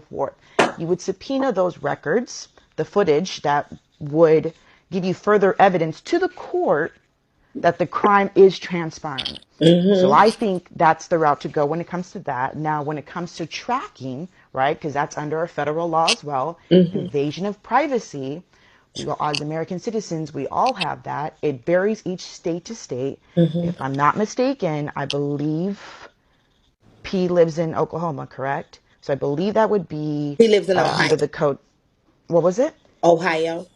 forth. You would subpoena those records, the footage that would give you further evidence to the court that the crime is transpiring. So I think that's the route to go when it comes to that. Now, when it comes to tracking, right, because that's under a federal law as well, invasion of privacy, as American citizens, we all have that. It varies each state to state. If I'm not mistaken, I believe P lives in Oklahoma, correct? So I believe that would be He lives in Ohio. under the code. What was it? Ohio.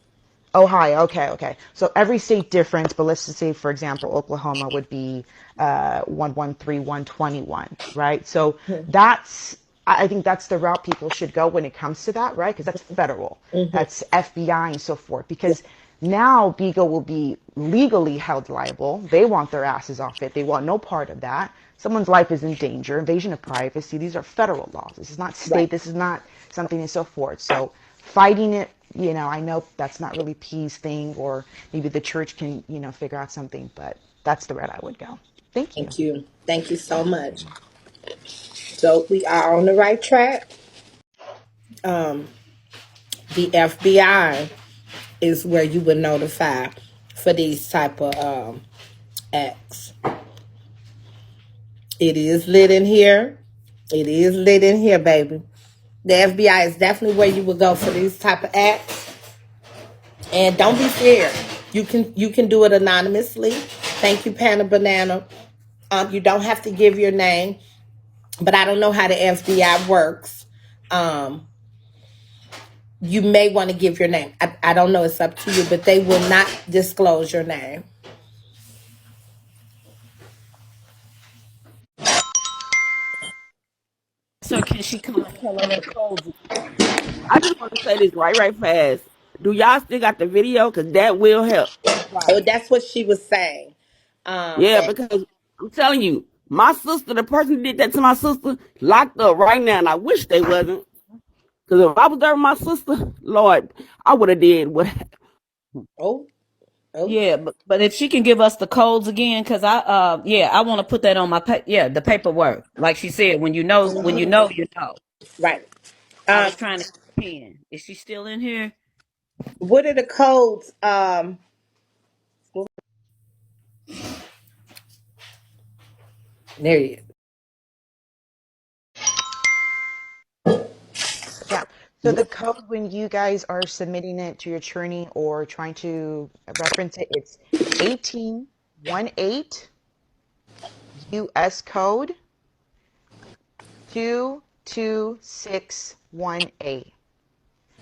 Ohio. Okay. So every state different, but let's just say, for example, Oklahoma would be 113121, right? So I think that's the route people should go when it comes to that, right? Because that's federal, that's FBI and so forth. Because now Beagle will be legally held liable. They want their asses off it. They want no part of that. Someone's life is in danger. Invasion of privacy. These are federal laws. This is not state. Right. This is not something and so forth. So fighting it, I know that's not really P's thing, or maybe the church can, figure out something, but that's the route I would go. Thank you. Thank you. Thank you so much. So we are on the right track. The FBI is where you would notify for these type of acts. It is lit in here. It is lit in here, baby. The FBI is definitely where you would go for these type of acts. And don't be scared. You can do it anonymously. Thank you, Panda Banana. You don't have to give your name, but I don't know how the FBI works. You may want to give your name. I don't know. It's up to you, but they will not disclose your name. So can she come and tell us the codes? I just want to say this right fast. Do y'all still got the video? Because that will help. Oh, Right. that's what she was saying. Yeah, That because I'm telling you, my sister, the person who did that to my sister, locked up right now, and I wish they wasn't. Because if I was there with my sister, Lord, I would have did what. oh oh Yeah, but if she can give us the codes again, because I want to put that on my the paperwork. Like she said, when you know, you know. right. I Um, was trying to get a pen. Is she still in here? what are the codes? There you. Yeah. So the code, when you guys are submitting it to your attorney or trying to reference it, it's 1818 US code 2261A.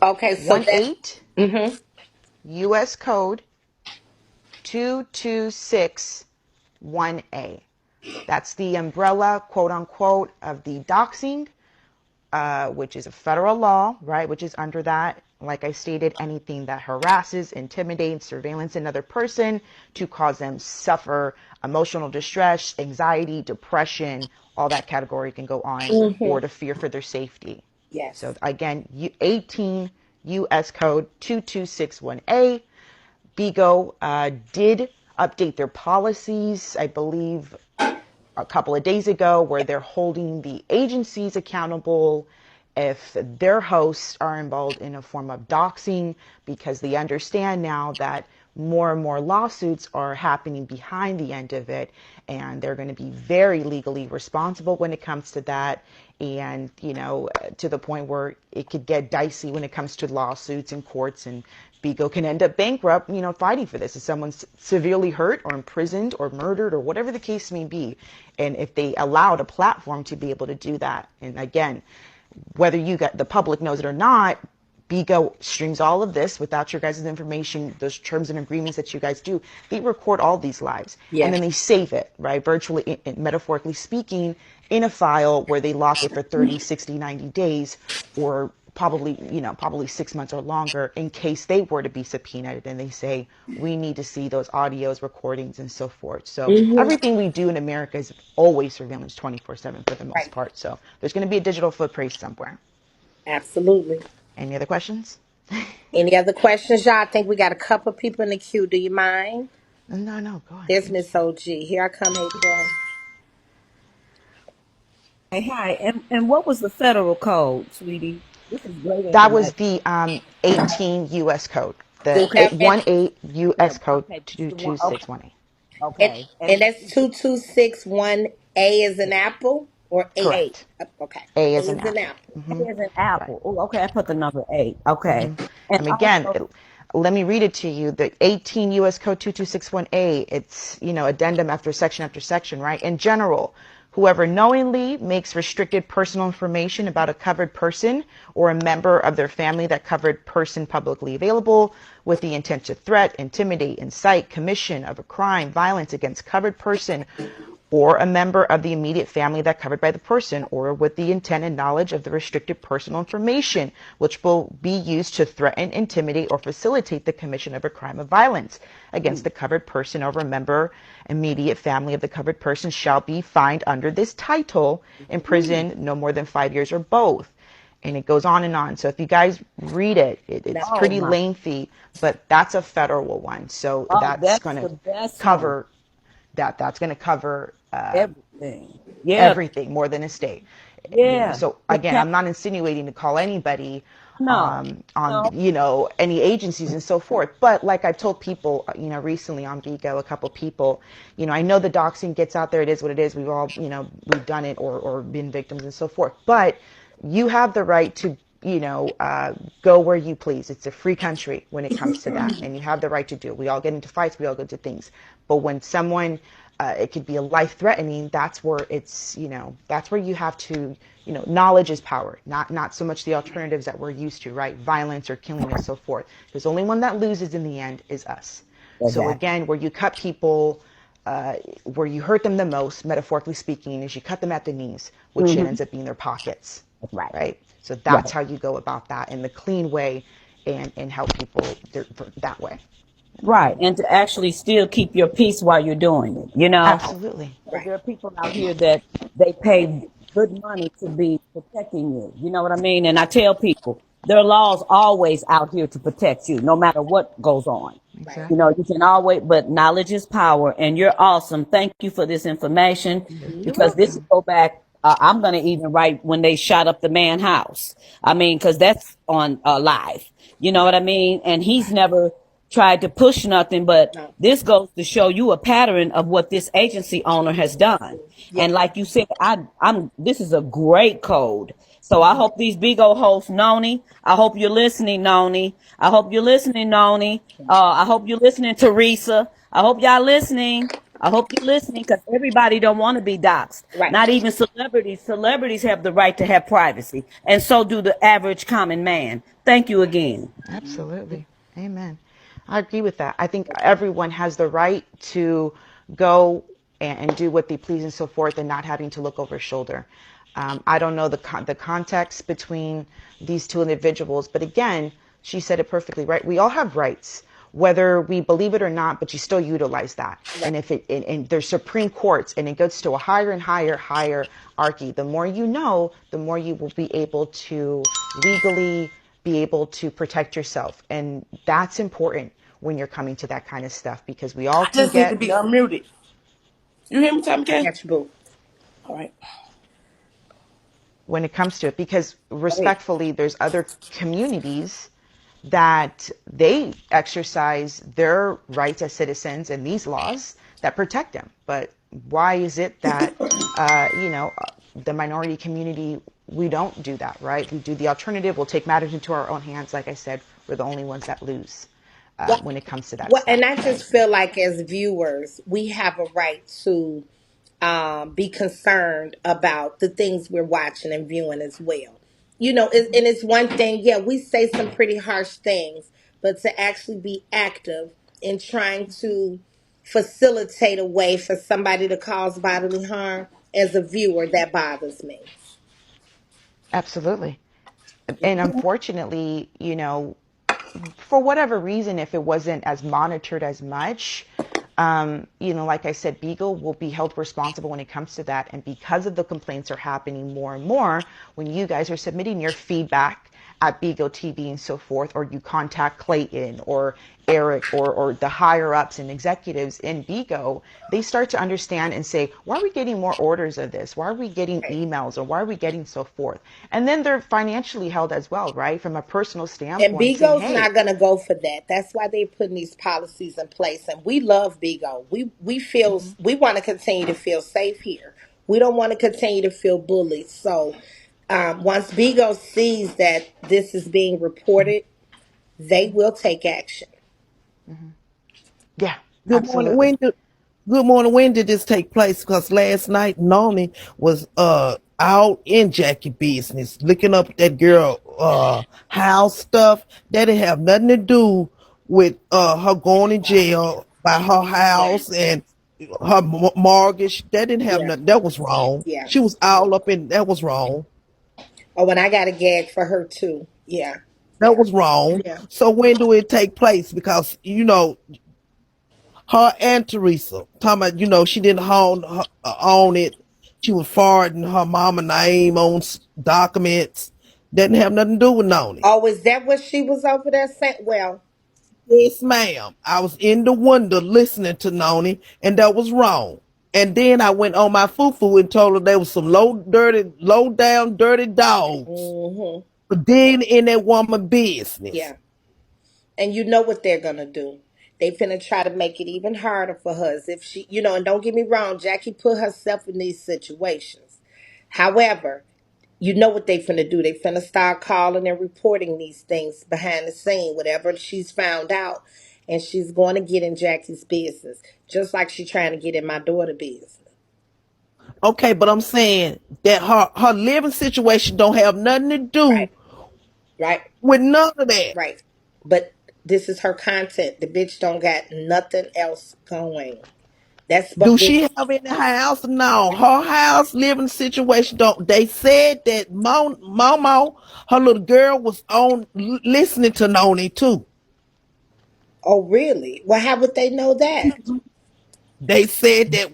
Okay, so that. 18 Mm-hmm. US code 2261A. That's the umbrella, quote unquote, of the doxing, which is a federal law, right? Which is under that. Like I stated, anything that harasses, intimidates, surveillance another person to cause them suffer emotional distress, anxiety, depression, all that category can go on, or to fear for their safety. So Yes. again, 18 U.S. Code 2261A. BIGO did update their policies, I believe, a couple of days ago, where they're holding the agencies accountable if their hosts are involved in a form of doxing, because they understand now that more and more lawsuits are happening behind the end of it, and they're going to be very legally responsible when it comes to that. And to the point where it could get dicey when it comes to lawsuits and courts, and Bigo can end up bankrupt, fighting for this if someone's severely hurt or imprisoned or murdered or whatever the case may be. And if they allowed a platform to be able to do that, and again, whether the public knows it or not, Bigo streams all of this without your guys' information, those terms and agreements that you guys do. They record all these lives, and Yes. then they save it, right? Virtually, metaphorically speaking, in a file where they lock it for 30, 60, 90 days, or probably 6 months or longer, in case they were to be subpoenaed and they say, we need to see those audios, recordings, and so forth. So everything we do in America is always surveillance 24/7 for the most Right. part. So there's going to be a digital footprint somewhere. Absolutely. Any other questions? Any other questions, y'all? I think we got a couple people in the queue. Do you mind? No, go on. There's Thank Miss you. OG. Here I come, April. Hey, hi. And what was the federal code, sweetie? This is great That was information. the 18 U.S. code, the Okay. 18 Yeah, U.S. code okay, this is the one. Okay, 22618. And, okay, and and that's 2261 A is an apple or eight? eight. Correct. Okay. A A is an is an apple. apple. A is an Right. apple. Oh, okay. I put the number 8. Okay, and And again, also, let me read it to you. The 18 U.S. Code 2261A, it's, addendum after section, right? In general, whoever knowingly makes restricted personal information about a covered person or a member of their family that covered person publicly available with the intent to threat, intimidate, incite, commission of a crime, violence against covered person or a member of the immediate family that covered by the person, or with the intent and knowledge of the restricted personal information, which will be used to threaten, intimidate, or facilitate the commission of a crime of violence against the covered person or a member, immediate family of the covered person, shall be fined under this title, imprisoned no more than 5 years or both. And it goes on and on. So if you guys read it, it's oh pretty my, lengthy, but that's a federal one. So oh, that's that's going the to best one. cover that's going to cover Everything. Yeah, everything more than a state. yeah. So again, Protect. I'm not insinuating to call anybody No, on no. any agencies and so forth. But like I've told people, recently on Vigo, a couple people, I know the doxing gets out there. It is what it is. We've all, we've done it or been victims and so forth. But you have the right to, go where you please. It's a free country when it comes to that, and you have the right to do it. We all get into fights. We all go into things. But when someone it could be a life threatening, that's where it's, that's where you have to, knowledge is power, not so much the alternatives that we're used to, right? Violence or killing and so forth. Because the only one that loses in the end is us. So Exactly. again, where you cut people, where you hurt them the most, metaphorically speaking, is you cut them at the knees, which Hmm. ends up being their pockets, Right. right? So Right. that's how you go about that in the clean way and help people that way. Right. And to actually still keep your peace while you're doing it, you know? Absolutely. Because Right. there are people out here that they pay good money to be protecting you. You know what I mean? And I tell people there are laws always out here to protect you, no matter what goes on. Right. You know, Exactly. you can always, but knowledge is power, and you're awesome. Thank you for this information You're because this welcome. will go back. I'm going to even write when they shot up the man house. I mean, because that's on live. You know what I mean? And he's never tried to push nothing, but No. this goes to show you a pattern of what this agency owner has done. Yeah. And like you said, I'm this is a great code. So I hope these big old hosts, Noni. I hope you're listening, Noni. I hope you're listening, Noni. I hope you're listening, Teresa. I hope y'all listening. I hope you're listening because everybody don't want to be doxxed. Right. Not even celebrities. Celebrities have the right to have privacy, and so do the average common man. Thank you again. Absolutely. Amen. I agree with that. I think everyone has the right to go and do what they please and so forth and not having to look over his shoulder. I don't know the context between these two individuals, but again, she said it perfectly, right? We all have rights, whether we believe it or not, but you still utilize that. Right. And if it, and there's Supreme Courts and it goes to a higher and higher hierarchy, the more you know, the more you will be able to legally be able to protect yourself. And that's important when you're coming to that kind of stuff because we all I can just need to get be unmuted. You hear me, I TomiKay? got you, boo. All right. when it comes to it because Go ahead. respectfully there's other communities that they exercise their rights as citizens and these laws that protect them. But why is it that the minority community, we don't do that, right? We do the alternative. We'll take matters into our own hands. Like I said, we're the only ones that lose Well, when it comes to that well, stuff. and I just feel like as viewers, we have a right to be concerned about the things we're watching and viewing as well. And it's one thing, yeah, we say some pretty harsh things, but to actually be active in trying to facilitate a way for somebody to cause bodily harm as a viewer, that bothers me. Absolutely. And unfortunately, for whatever reason, if it wasn't as monitored as much, like I said, Beagle will be held responsible when it comes to that. And because of the complaints are happening more and more, when you guys are submitting your feedback at Beagle TV and so forth, or you contact Clayton or Eric or the higher ups and executives in Bigo, they start to understand and say, why are we getting more orders of this? Why are we getting Right. emails, or why are we getting so forth? And then they're financially held as well, right? From a personal And standpoint, saying, Bigo's hey, not gonna go for that. That's why they're putting these policies in place. And we love Bigo. We feel mm-hmm, we want to continue to feel safe here. We don't want to continue to feel bullied. So once Bigo sees that this is being reported, they will take action. mm-hmm. Yeah, Good morning. absolutely. Good morning. When did this take place? Because last night Nomi was out in Jackie business, looking up that girl house stuff. That didn't have nothing to do with her going to jail by her Right. house and her mortgage. That didn't have Yeah. nothing. That was wrong. Yeah. She was all up in that was wrong. Oh, and I got a gag for her too. Yeah. That Yeah. was wrong. Yeah. So when do it take place? Because her and Teresa talking about, she didn't own it. She was forwarding her mama name on documents. Didn't have nothing to do with Noni. Oh, is that what she was over there saying? Well, Yes, ma'am. I was in the window listening to Noni, and that was wrong. And then I went on my foo-foo and told her there was some low down, dirty dogs. hmm But then in that woman business. yeah. And you know what they're gonna do. They finna try to make it even harder for her. As if she, and don't get me wrong, Jackie put herself in these situations. However, you know what they finna do. They finna start calling and reporting these things behind the scene, whatever she's found out. And she's going to get in Jackie's business, just like she's trying to get in my daughter's business. Okay, but I'm saying that her living situation don't have nothing to Right, do right, with none of that. right. But this is her content. The bitch don't got nothing else going. That's Do what she this. have any house? No. Her house living situation don't. They said that Momo, her little girl, was on listening to Noni too. Oh, really? Well, how would they know that? They said that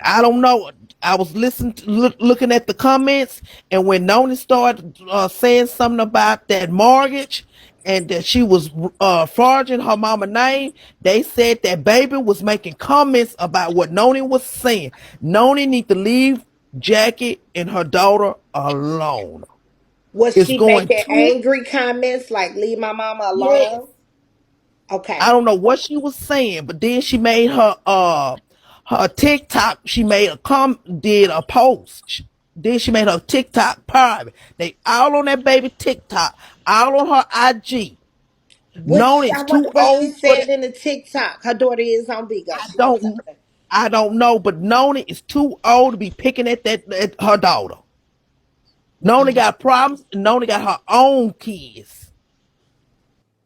I don't know. I was listening, looking at the comments, and when Noni started saying something about that mortgage and that she was forging her mama name, they said that baby was making comments about what Noni was saying. Noni need to leave Jackie and her daughter alone. Was It's she going making too. angry comments like "Leave my mama Yes. alone"? I Okay. don't know what she was saying, but then she made her TikTok. She made did a post. Then she made her TikTok private. They all on that baby TikTok, all on her IG. Known is I too wonder what she old for said that. in the TikTok. Her daughter is on Bigo. I She gonna tell don't her. I don't know, but Noni is too old to be picking at her daughter. Noni Mm, got problems. Noni got her own kids.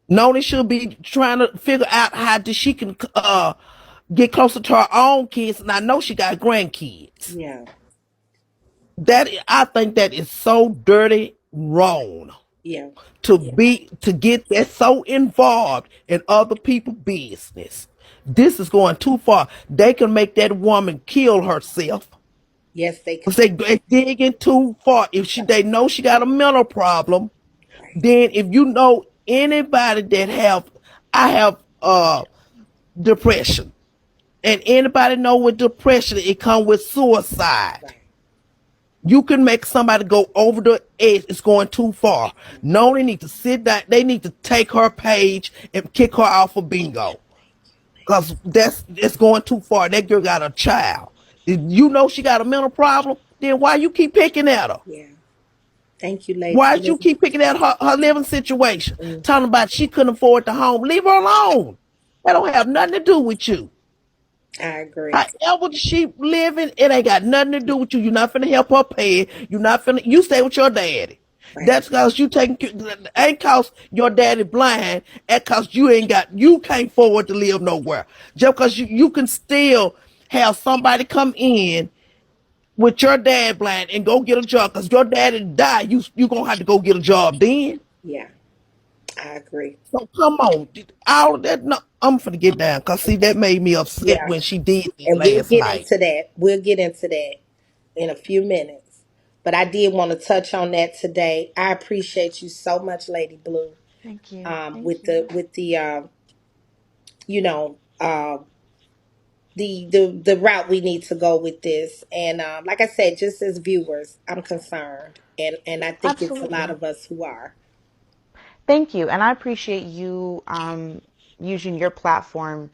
Noni should be trying to figure out how she can get closer to her own kids. And I know she got grandkids. yeah. I think that is so dirty wrong Yeah. Yeah. to get that so involved in other people's business. This is going too far. They can make that woman kill herself. Yes, they If could. they digging too far, if they know she got a mental problem, Right. then if you know anybody that I have depression, and anybody know with depression it comes with suicide. Right. You can make somebody go over the edge. It's going too far. No, they need to sit down. They need to take her page and kick her off of bingo. Cause it's going too far. That girl got a child. If you know she got a mental problem, then why you keep picking at her? Yeah. Thank you, lady. Why you keep picking at her living situation? Mm, Talking about she couldn't afford the home. Leave her alone. That don't have nothing to do with you. I agree. However she living, it ain't got nothing to do with you. You're not finna help her pay it. You stay with your daddy. Right. That's cause you ain't cause your daddy blind, and cause you can't afford to live nowhere. Just cause you can still have somebody come in with your dad blind and go get a job. Cause your daddy died, you gonna have to go get a job then. Yeah. I agree. So come on, all of that. No, I'm finna get down. Cause see, that made me upset Yeah. when she did that And we'll last get night. into that. We'll get into that in a few minutes. But I did want to touch on that today. I appreciate you so much, Lady Blue. Thank you. Thank With you. the you know, the route we need to go with this. And like I said, just as viewers, I'm concerned, and I think it's a lot Absolutely. of us who are. Thank you, and I appreciate you using your platform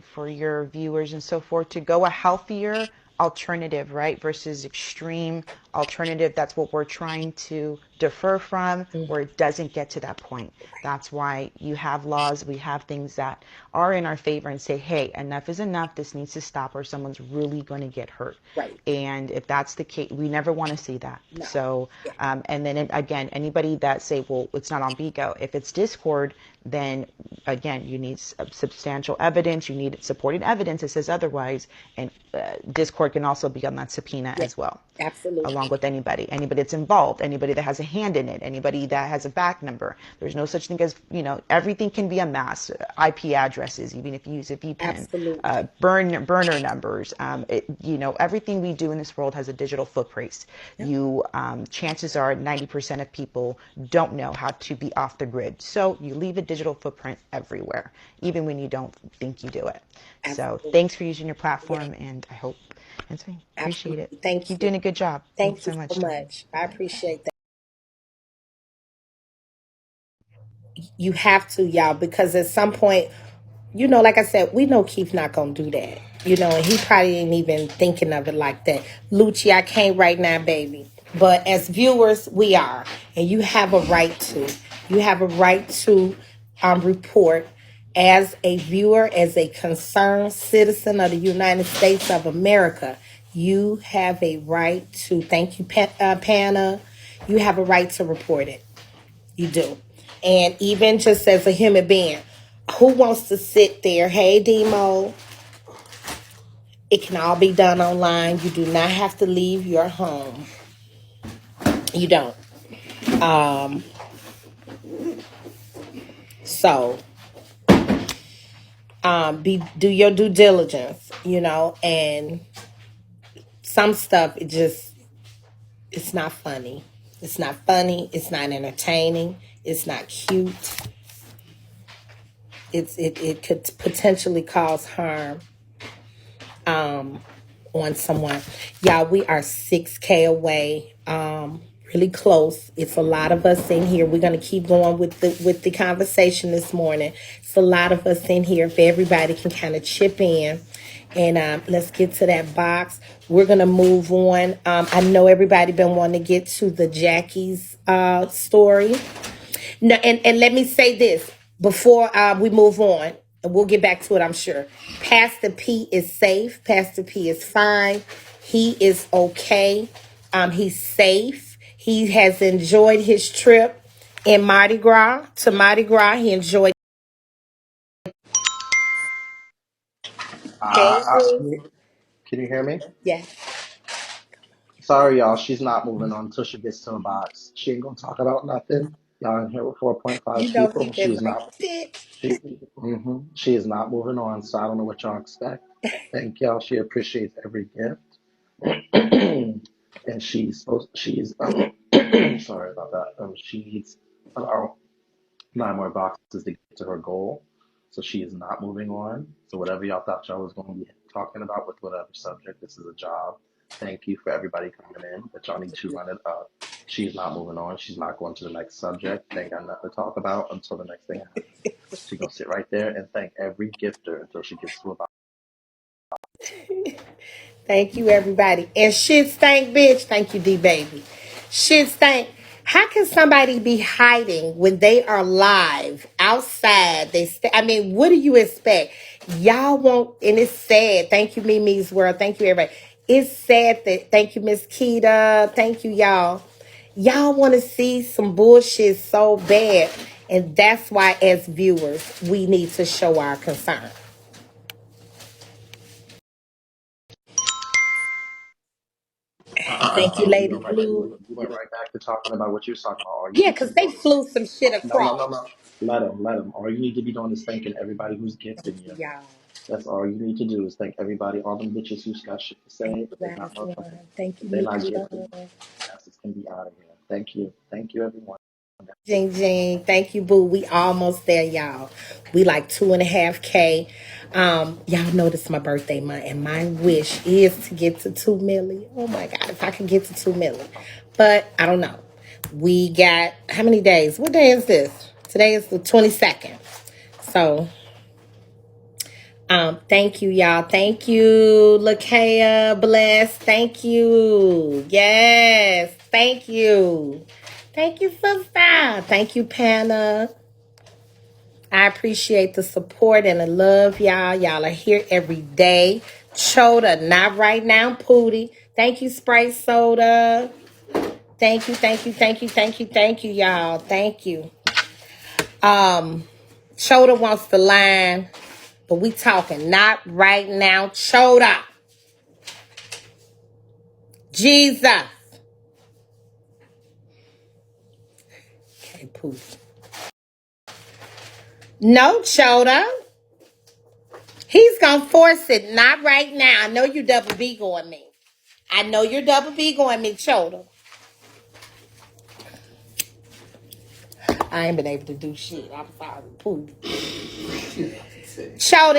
for your viewers and so forth to go a healthier alternative, right, versus extreme alternative. That's what we're trying to defer from, where it doesn't get to that point. That's why you have laws. We have things that are in our favor and say, hey, enough is enough. This needs to stop, or someone's really going to get hurt. Right. And if that's the case, we never want to see that. No. So, Yeah. and then again, anybody that say, well, it's not on Bigo. If it's Discord, then again, you need substantial evidence. You need supporting evidence that says otherwise. And Discord can also be on that subpoena Yeah. as well, Absolutely. along with anybody that's involved, anybody that has a hand in it, anybody that has a back number. There's no such thing as, everything can be amassed. IP addresses, even if you use a VPN, Absolutely. burner numbers. Everything we do in this world has a digital footprint. Chances are 90% of people don't know how to be off the grid. So you leave a digital footprint everywhere, even when you don't think you do it. So Absolutely. thanks for using your Yeah. platform, and I hope that's me. Appreciate it. Absolutely. Thank Keep you. doing a good job. Thanks Thank you so much, so Tommy. much. I appreciate that. You have to, y'all, because at some point, like I said, we know Keith not gonna do that. And he probably ain't even thinking of it like that. Lucci, I can't right now, baby. But as viewers, we are. And you have a right to. You have a right to report as a viewer, as a concerned citizen of the United States of America. You have a right to, thank you, Panna. You have a right to report it. You do. And even just as a human being, who wants to sit there? Hey, Demo, it can all be done online. You do not have to leave your home. You don't. So, do your due diligence, and some stuff, it's not funny. It's not funny. It's not entertaining. It's not cute. It could potentially cause harm on someone. Y'all, we are 6K away. Really close. It's a lot of us in here. We're gonna keep going with the conversation this morning. It's a lot of us in here. If everybody can kind of chip in, and let's get to that box. We're gonna move on. I know everybody been wanting to get to the Jackie's story. No, and let me say this before we move on, and we'll get back to it, I'm sure. Pastor P is safe. Pastor P is fine. He is okay. He's safe. He has enjoyed his trip in Mardi Gras. He enjoyed. Hey, Can you hear me? yeah. Sorry, y'all. She's not moving on until she gets to the box. She ain't gonna talk about nothing. Y'all in here with 4.5 You know he people. been She's like, not. bitch. She is not moving on. So I don't know what y'all expect. Thank y'all. She appreciates every gift, and she's sorry about that. She needs about 9 more boxes to get to her goal. So she is not moving on. So whatever y'all thought y'all was going to be talking about with whatever subject, this is a job. Thank you for everybody coming in, but y'all need to run it up. She's not moving on. She's not going to the next subject. They ain't got nothing to talk about until the next thing happens. She's going to sit right there and thank every gifter until she gets to about. Thank you, everybody. And shit stank, bitch. Thank you, D baby. Shit stank. How can somebody be hiding when they are live outside? I mean, what do you expect? Y'all won't, and it's sad. Thank you, Mimi's World. Thank you, everybody. It's sad that, thank you, Miss Keita. Thank you, y'all. Y'all want to see some bullshit so bad. And that's why, as viewers, we need to show our concern. Thank you, Lady Blue. You went right back to talking about what you was talking about. All you Yeah, need to because be they doing is flew some shit no, no, across. no, no. Let them. All you need to be doing is thanking everybody who's gifting you. Y'all. That's all you need to do is thank everybody, all them bitches who's got shit to Thank say, but you, they not Rise One. motherfucking, Thank you, if they Meek not gifted. Love. and be out of here. Thank you. Thank you, everyone. Jing Jing. Thank you, boo. We almost there, y'all. We like 2.5K. Y'all know this is my birthday month, and my wish is to get to 2 million. Oh my God, if I could get to 2 million. But I don't know. We got how many days? What day is this? Today is the 22nd. So thank you, y'all. Thank you, Lakaya, bless. Thank you. Yes, thank you. Thank you, sister. Thank you, Panna. I appreciate the support and the love, y'all. Y'all are here every day. Choda, not right now, Pootie. Thank you, Sprite Soda. Thank you, thank you, thank you, thank you, thank you, y'all. Thank you. Choda wants the line, but we talking not right now. Choda. Jesus. Okay, Pootie. No, Choda. He's gonna force it. Not right now. I know you double B going me. I know you're double B going me, Choda. I ain't been able to do shit. I'm sorry. Pooh. Choda.